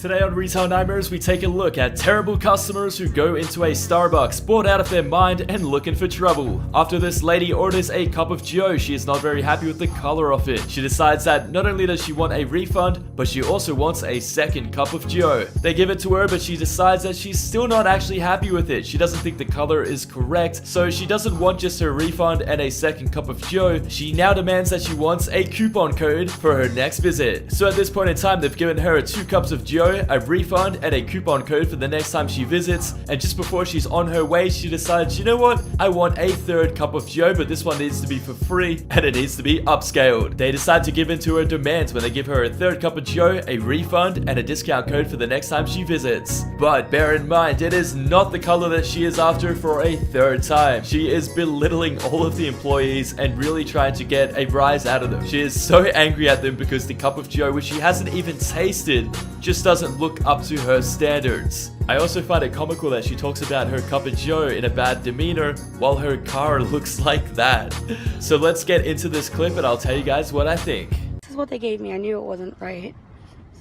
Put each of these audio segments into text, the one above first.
Today on Retail Nightmares, we take a look at terrible customers who go into a Starbucks, bored out of their mind and looking for trouble. After this lady orders a cup of joe, she is not very happy with the color of it. She decides that not only does she want a refund, but she also wants a second cup of joe. They give it to her, but she decides that she's still not actually happy with it. She doesn't think the color is correct, so she doesn't want just her refund and a second cup of joe. She now demands that she wants a coupon code for her next visit. So at this point in time, they've given her 2 cups of joe, a refund, and a coupon code for the next time she visits. And just before she's on her way, she decides, you know what? I want a 3rd cup of joe, but this one needs to be for free and it needs to be upscaled. They decide to give in to her demands when they give her a 3rd cup of joe, a refund, and a discount code for the next time she visits. But bear in mind, it is not the color that she is after for a 3rd time. She is belittling all of the employees and really trying to get a rise out of them. She is so angry at them because the cup of joe, which she hasn't even tasted, just doesn't look up to her standards. I also find it comical that she talks about her cup of joe in a bad demeanor while her car looks like that. So let's get into this clip and I'll tell you guys what I think. This is what they gave me. I knew it wasn't right.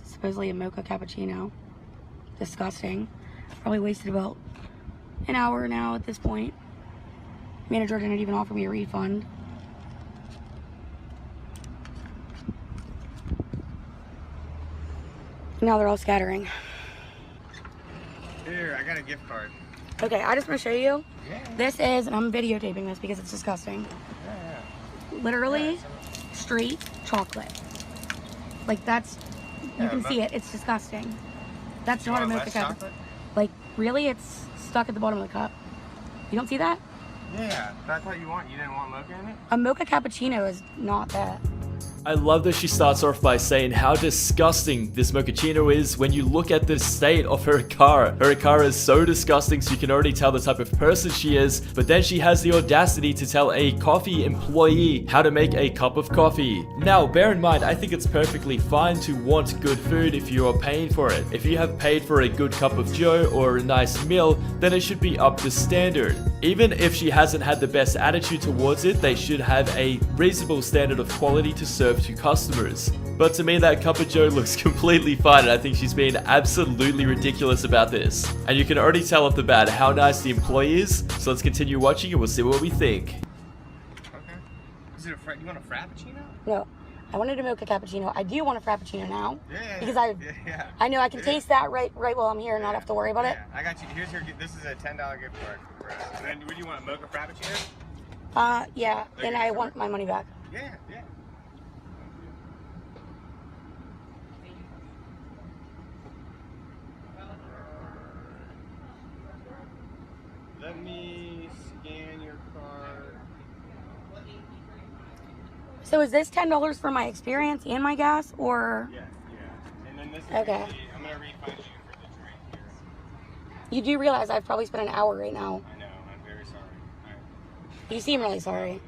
It's supposedly a mocha cappuccino. Disgusting. Probably wasted about an hour now at this point. Manager didn't even offer me a refund. Now they're all scattering. Here, I got a gift card. Okay, I just want to show you. Yeah. This is, and I'm videotaping this because it's disgusting. Yeah. Literally, straight chocolate. Like that's, you can see it. It's disgusting. That's not a mocha chocolate. Like really, it's stuck at the bottom of the cup. You don't see that? Yeah, that's what you didn't want mocha in it? A mocha cappuccino is not that. I love that she starts off by saying how disgusting this mochaccino is when you look at the state of her car. Her car is so disgusting, so you can already tell the type of person she is, but then she has the audacity to tell a coffee employee how to make a cup of coffee. Now, bear in mind, I think it's perfectly fine to want good food if you are paying for it. If you have paid for a good cup of joe or a nice meal, then it should be up to standard. Even if she hasn't had the best attitude towards it, they should have a reasonable standard of quality to serve to customers. But to me, that cup of joe looks completely fine, and I think she's being absolutely ridiculous about this. And you can already tell off the bat how nice the employee is, so let's continue watching and we'll see what we think. Okay. Is it you want a frappuccino? No, I wanted a mocha cappuccino. I do want a frappuccino now. Yeah. Because yeah. I know I can taste that right while I'm here and not have to worry about it. I got you. This is a $10 gift card. And then, would you want a mocha frappuccino? Yeah, and I want my money back. Yeah. Let me scan your card. So is this $10 for my experience and my gas, or? Yes, yeah. And then this is okay. I'm gonna refund you for the drink here. You do realize I've probably spent an hour right now. I know, I'm very sorry. All right. You seem really sorry.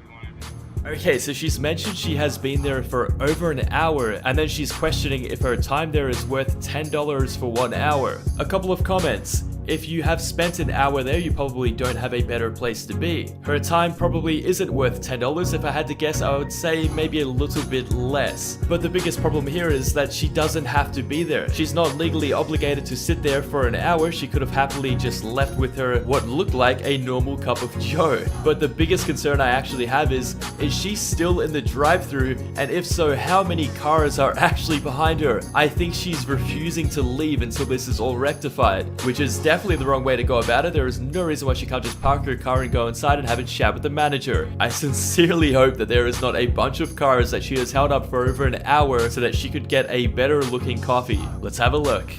Okay, so she's mentioned she has been there for over an hour, and then she's questioning if her time there is worth $10 for 1 hour. A couple of comments. If you have spent an hour there, you probably don't have a better place to be. Her time probably isn't worth $10. If I had to guess, I would say maybe a little bit less. But the biggest problem here is that she doesn't have to be there. She's not legally obligated to sit there for an hour. She could have happily just left with her what looked like a normal cup of joe. But the biggest concern I actually have is she still in the drive-thru? And if so, how many cars are actually behind her? I think she's refusing to leave until this is all rectified, which is definitely the wrong way to go about it. There is no reason why she can't just park her car and go inside and have a chat with the manager. I sincerely hope that there is not a bunch of cars that she has held up for over an hour so that she could get a better looking coffee. Let's have a look.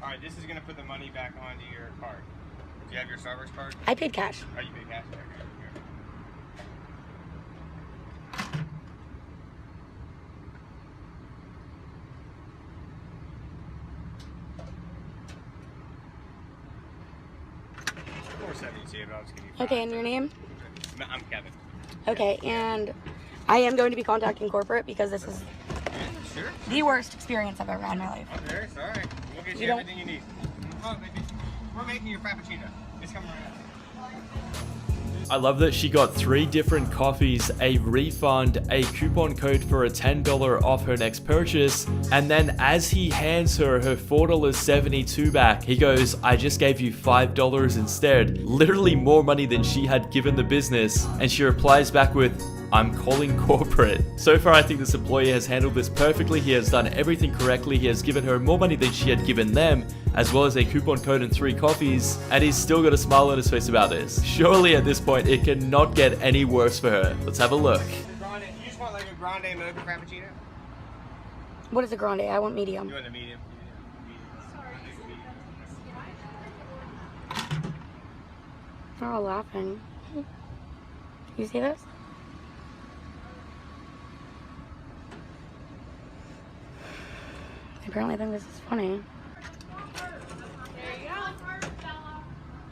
Alright, this is gonna put the money back onto your card. Do you have your Starbucks card? I paid cash. Oh, you paid cash? Okay, here. Okay, and your name? I'm Kevin. Okay, and I am going to be contacting corporate because this is the worst experience I've ever had in my life. I'm very sorry. We'll get you everything you need. Oh, baby. We're making your frappuccino. It's coming right up. I love that she got 3 different coffees, a refund, a coupon code for a $10 off her next purchase, and then as he hands her $4.72 back, he goes, I just gave you $5 instead. Literally more money than she had given the business, and she replies back with, I'm calling corporate. So far, I think this employee has handled this perfectly. He has done everything correctly. He has given her more money than she had given them, as well as a coupon code and 3 coffees, and he's still got a smile on his face about this. Surely at this point, it cannot get any worse for her. Let's have a look. You just want like a grande mocha frappuccino? What is a grande? I want medium. You want a medium? They're all laughing. You see this? Apparently I think this is funny.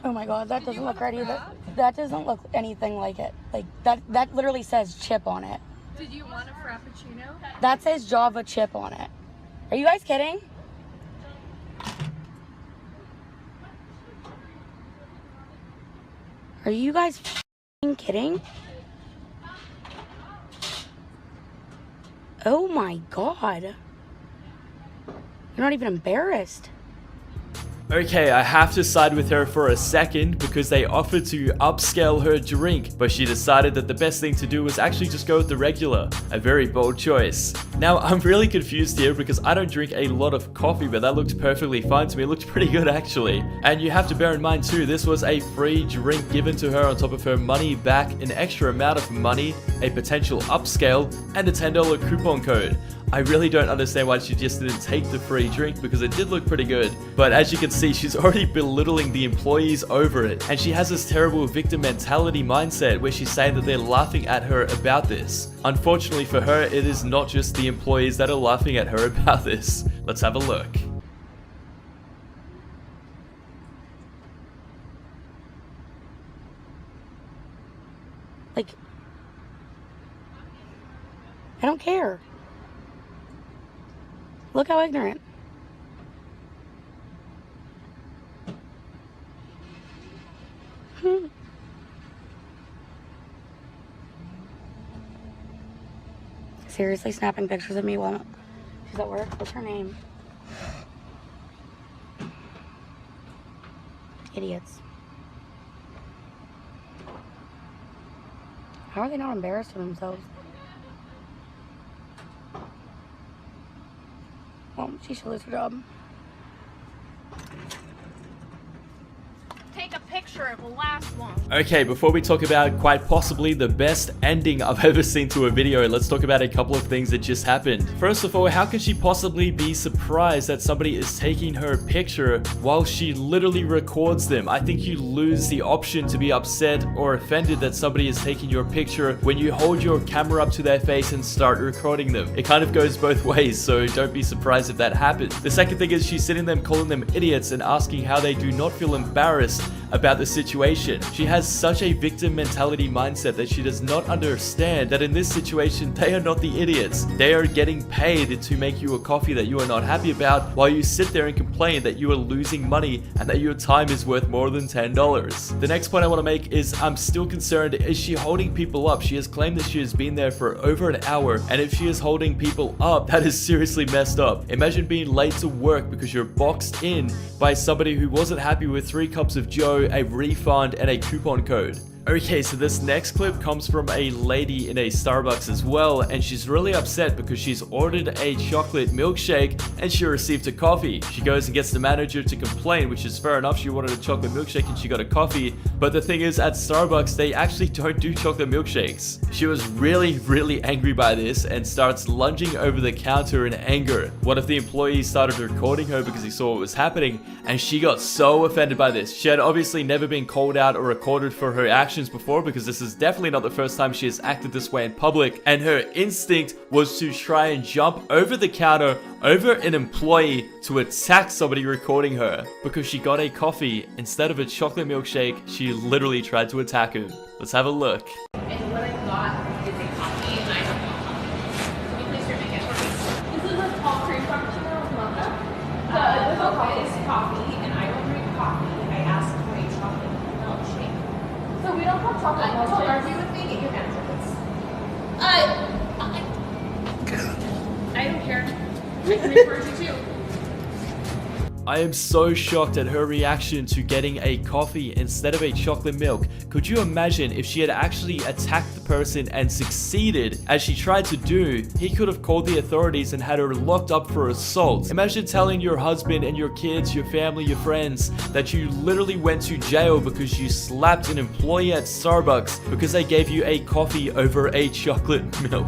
Oh my god, that doesn't look right either. That doesn't look anything like it. Like, that literally says chip on it. Did you want a frappuccino? That says Java chip on it. Are you guys kidding? Are you guys f***ing kidding? Oh my god. You're not even embarrassed. Okay, I have to side with her for a second because they offered to upscale her drink, but she decided that the best thing to do was actually just go with the regular. A very bold choice. Now, I'm really confused here because I don't drink a lot of coffee, but that looked perfectly fine to me. It looked pretty good actually. And you have to bear in mind too, this was a free drink given to her on top of her money back, an extra amount of money, a potential upscale, and a $10 coupon code. I really don't understand why she just didn't take the free drink because it did look pretty good. But as you can see, she's already belittling the employees over it. And she has this terrible victim mentality mindset where she's saying that they're laughing at her about this. Unfortunately for her, it is not just the employees that are laughing at her about this. Let's have a look. Like, I don't care. Look how ignorant. Seriously snapping pictures of me while she's at work? What's her name? Idiots. How are they not embarrassed of themselves? Well, she should lose her job. Take a picture, it will last long. Okay, before we talk about quite possibly the best ending I've ever seen to a video, let's talk about a couple of things that just happened. First of all, how can she possibly be surprised that somebody is taking her picture while she literally records them? I think you lose the option to be upset or offended that somebody is taking your picture when you hold your camera up to their face and start recording them. It kind of goes both ways, so don't be surprised if that happens. The second thing is she's sitting them calling them idiots and asking how they do not feel embarrassed about the situation. She has such a victim mentality mindset that she does not understand that in this situation, they are not the idiots. They are getting paid to make you a coffee that you are not happy about while you sit there and complain that you are losing money and that your time is worth more than $10. The next point I want to make is I'm still concerned, is she holding people up? She has claimed that she has been there for over an hour, and if she is holding people up, that is seriously messed up. Imagine being late to work because you're boxed in by somebody who wasn't happy with 3 cups of Joe, a refund, and a coupon code. Okay, so this next clip comes from a lady in a Starbucks as well, and she's really upset because she's ordered a chocolate milkshake and she received a coffee. She goes and gets the manager to complain, which is fair enough. She wanted a chocolate milkshake and she got a coffee, but the thing is, at Starbucks, they actually don't do chocolate milkshakes. She was really angry by this and starts lunging over the counter in anger. One of the employees started recording her because he saw what was happening, and she got so offended by this. She had obviously never been called out or recorded for her actions before, because this is definitely not the first time she has acted this way in public, and her instinct was to try and jump over the counter over an employee to attack somebody recording her. Because she got a coffee instead of a chocolate milkshake, she literally tried to attack him. Let's have a look. And what I got is a coffee, and I don't want coffee. Can you please remake it for me? This is a tall cream frappuccino with mocha. The mocha is coffee, and I don't drink coffee. I asked for a chocolate milkshake. So we don't have chocolate milk. Don't argue with me. Get your hands off this. I don't care. I can record you too. I am so shocked at her reaction to getting a coffee instead of a chocolate milk. Could you imagine if she had actually attacked the person and succeeded as she tried to do? He could have called the authorities and had her locked up for assault. Imagine telling your husband and your kids, your family, your friends that you literally went to jail because you slapped an employee at Starbucks because they gave you a coffee over a chocolate milk.